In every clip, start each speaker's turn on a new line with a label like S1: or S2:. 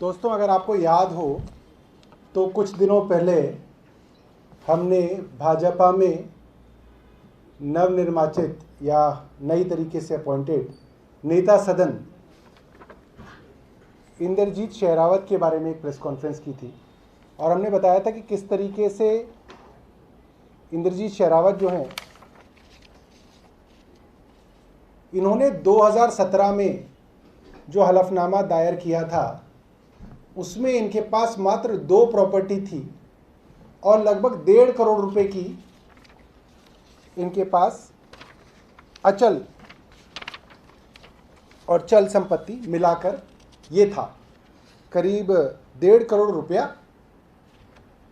S1: दोस्तों, अगर आपको याद हो तो कुछ दिनों पहले हमने भाजपा में नवनिर्वाचित या नई तरीके से अपॉइंटेड नेता सदन इंद्रजीत शेरावत के बारे में एक प्रेस कॉन्फ्रेंस की थी और हमने बताया था कि किस तरीके से इंद्रजीत शेरावत जो हैं, इन्होंने 2017 में जो हलफनामा दायर किया था उसमें इनके पास मात्र 2 प्रॉपर्टी थी और लगभग 1.5 करोड़ रुपए की इनके पास अचल और चल संपत्ति मिलाकर ये था करीब 1.5 करोड़ रुपया।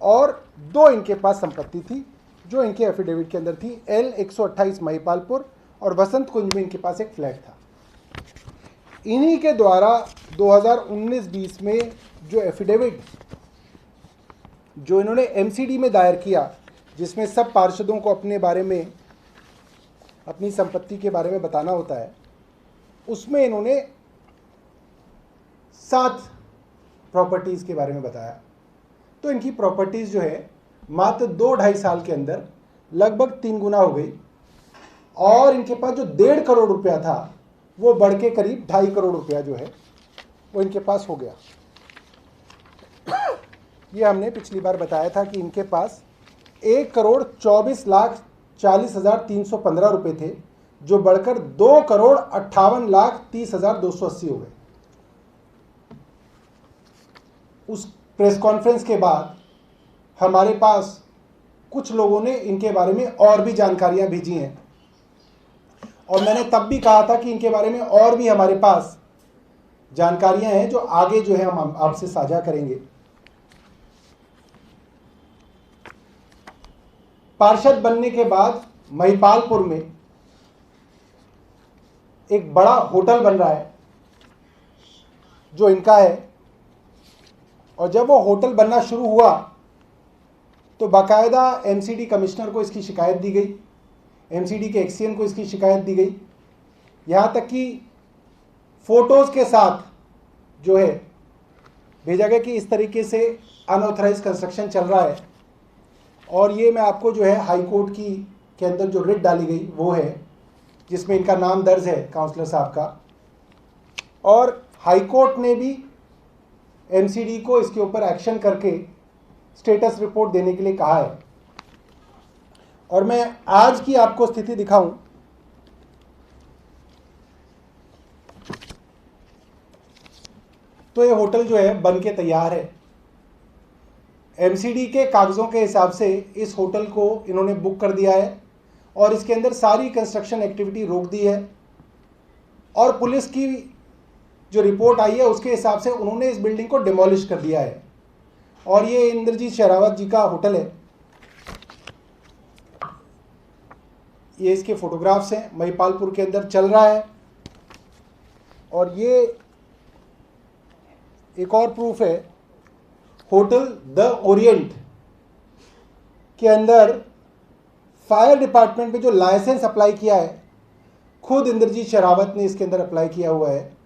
S1: और 2 इनके पास संपत्ति थी जो इनके एफिडेविट के अंदर थी। L128 महिपालपुर और वसंत कुंज में इनके पास एक फ्लैट था। इन्हीं के द्वारा 2019-20 में जो एफिडेविट जो इन्होंने MCD में दायर किया, जिसमें सब पार्षदों को अपने बारे में, अपनी संपत्ति के बारे में बताना होता है, उसमें इन्होंने 7 प्रॉपर्टीज़ के बारे में बताया। तो इनकी प्रॉपर्टीज़ जो है मात्र 2-2.5 साल के अंदर लगभग 3 गुना हो गई और इनके पास जो 1.5 करोड़ रुपया था वो बढ़ के करीब 2.5 करोड़ रुपया जो है वो इनके पास हो गया। ये हमने पिछली बार बताया था कि इनके पास 1,24,40,315 रुपये थे जो बढ़कर 2,58,30,280 हो गए। उस प्रेस कॉन्फ्रेंस के बाद हमारे पास कुछ लोगों ने इनके बारे में और भी जानकारियां भेजी हैं और मैंने तब भी कहा था कि इनके बारे में और भी हमारे पास जानकारियां हैं जो आगे जो है हम आपसे साझा करेंगे। पार्षद बनने के बाद महिपालपुर में एक बड़ा होटल बन रहा है जो इनका है और जब वो होटल बनना शुरू हुआ तो बाकायदा MCD कमिश्नर को इसकी शिकायत दी गई, MCD के एक्सियन को इसकी शिकायत दी गई, यहाँ तक कि फ़ोटोज़ के साथ जो है भेजा गया कि इस तरीके से अनऑथराइज कंस्ट्रक्शन चल रहा है। और ये मैं आपको जो है हाई कोर्ट के अंदर जो रिट डाली गई वो है जिसमें इनका नाम दर्ज है काउंसलर साहब का, और हाई कोर्ट ने भी MCD को इसके ऊपर एक्शन करके स्टेटस रिपोर्ट देने के लिए कहा है। और मैं आज की आपको स्थिति दिखाऊं तो ये होटल जो है बन के तैयार है। MCD के कागज़ों के हिसाब से इस होटल को इन्होंने बुक कर दिया है और इसके अंदर सारी कंस्ट्रक्शन एक्टिविटी रोक दी है और पुलिस की जो रिपोर्ट आई है उसके हिसाब से उन्होंने इस बिल्डिंग को डिमोलिश कर दिया है। और ये इंद्रजीत शेरावत जी का होटल है, ये इसके फोटोग्राफ्स हैं, महिपालपुर के अंदर चल रहा है। और ये एक और प्रूफ है, होटल द ओरिएंट के अंदर फायर डिपार्टमेंट में जो लाइसेंस अप्लाई किया है खुद इंद्रजीत शेरावत ने इसके अंदर अप्लाई किया हुआ है,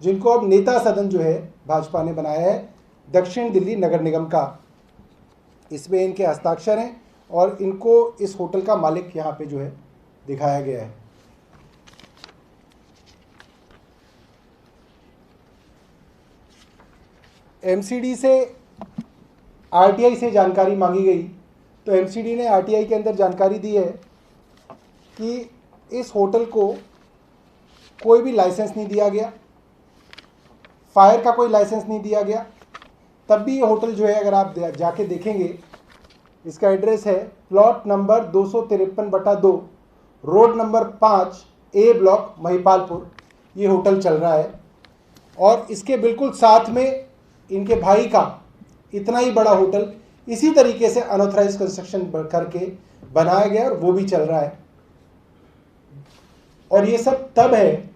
S1: जिनको अब नेता सदन जो है भाजपा ने बनाया है दक्षिण दिल्ली नगर निगम का। इसमें इनके हस्ताक्षर हैं और इनको इस होटल का मालिक यहाँ पे जो है दिखाया गया है। MCD से RTI से जानकारी मांगी गई तो MCD ने RTI के अंदर जानकारी दी है कि इस होटल को कोई भी लाइसेंस नहीं दिया गया, फायर का कोई लाइसेंस नहीं दिया गया। तब भी ये होटल जो है अगर आप जाके देखेंगे, इसका एड्रेस है plot number 253/2 road number 5 A block Mahipalpur, ये होटल चल रहा है। और इसके बिल्कुल साथ में इनके भाई का इतना ही बड़ा होटल इसी तरीके से अनऑथराइज कंस्ट्रक्शन करके बनाया गया और वो भी चल रहा है। और ये सब तब है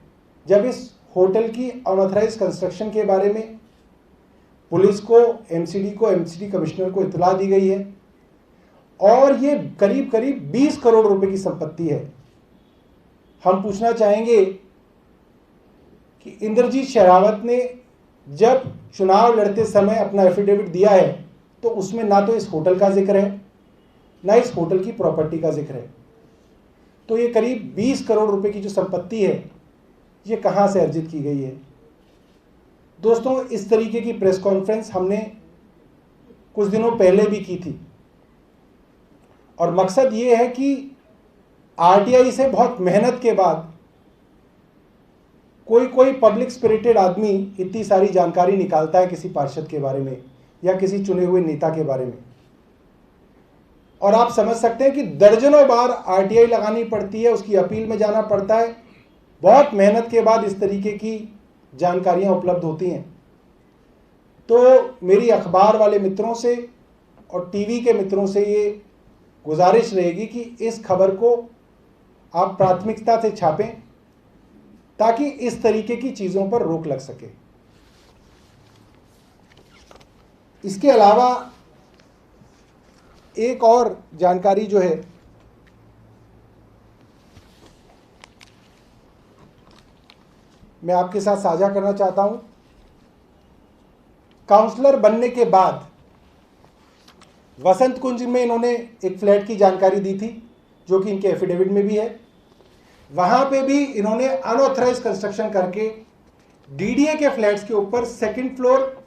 S1: जब इस होटल की अनऑथराइज कंस्ट्रक्शन के बारे में पुलिस को, MCD कमिश्नर को इत्तला दी गई है और ये करीब करीब 20 करोड़ रुपए की संपत्ति है। हम पूछना चाहेंगे कि इंद्रजीत शेरावत ने जब चुनाव लड़ते समय अपना एफिडेविट दिया है तो उसमें ना तो इस होटल का जिक्र है, ना इस होटल की प्रॉपर्टी का जिक्र है। तो ये करीब 20 करोड़ रुपए की जो संपत्ति है ये कहाँ से अर्जित की गई है। दोस्तों, इस तरीके की प्रेस कॉन्फ्रेंस हमने कुछ दिनों पहले भी की थी और मकसद ये है कि आरटीआई से बहुत मेहनत के बाद कोई पब्लिक स्पिरिटेड आदमी इतनी सारी जानकारी निकालता है किसी पार्षद के बारे में या किसी चुने हुए नेता के बारे में, और आप समझ सकते हैं कि दर्जनों बार आरटीआई लगानी पड़ती है, उसकी अपील में जाना पड़ता है, बहुत मेहनत के बाद इस तरीके की जानकारियां उपलब्ध होती हैं। तो मेरी अखबार वाले मित्रों से और टीवी के मित्रों से ये गुजारिश रहेगी कि इस खबर को आप प्राथमिकता से छापें ताकि इस तरीके की चीज़ों पर रोक लग सके। इसके अलावा एक और जानकारी जो है मैं आपके साथ साझा करना चाहता हूं। काउंसलर बनने के बाद वसंत कुंज में इन्होंने एक फ्लैट की जानकारी दी थी जो कि इनके एफिडेविट में भी है। वहां पे भी इन्होंने अनऑथराइज कंस्ट्रक्शन करके डीडीए के फ्लैट्स के ऊपर सेकंड फ्लोर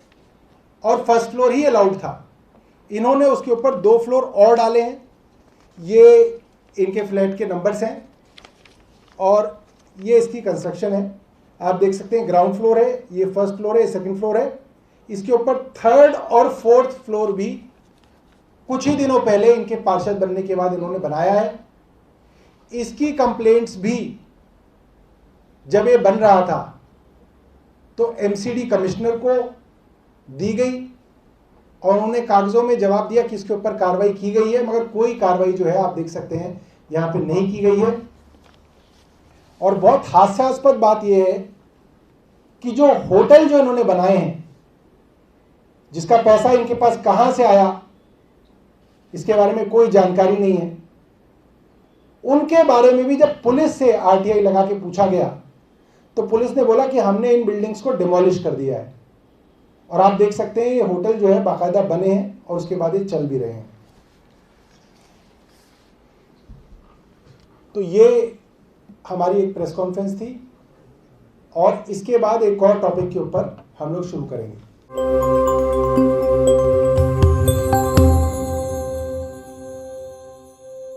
S1: और फर्स्ट फ्लोर ही अलाउड था, इन्होंने उसके ऊपर 2 फ्लोर और डाले हैं। ये इनके फ्लैट के नंबर्स हैं और ये इसकी कंस्ट्रक्शन है। आप देख सकते हैं ग्राउंड फ्लोर है, ये फर्स्ट फ्लोर है, सेकंड फ्लोर है। इसके ऊपर 3rd और 4th फ्लोर भी कुछ ही दिनों पहले इनके पार्षद बनने के बाद इन्होंने बनाया है। इसकी कंप्लेंट्स भी जब ये बन रहा था तो एमसीडी कमिश्नर को दी गई और उन्होंने कागजों में जवाब दिया कि इसके ऊपर कार्रवाई की गई है, मगर कोई कार्रवाई जो है आप देख सकते हैं यहां पे नहीं की गई है। और बहुत हास्यास्पद बात यह है कि जो होटल जो इन्होंने बनाए हैं, जिसका पैसा इनके पास कहां से आया इसके बारे में कोई जानकारी नहीं है, उनके बारे में भी जब पुलिस से आरटीआई लगा के पूछा गया तो पुलिस ने बोला कि हमने इन बिल्डिंग्स को डिमोलिश कर दिया है। और आप देख सकते हैं ये होटल जो है बाकायदा बने हैं और उसके बाद ये चल भी रहे हैं। तो ये हमारी एक प्रेस कॉन्फ्रेंस थी और इसके बाद एक और टॉपिक के ऊपर हम लोग शुरू करेंगे।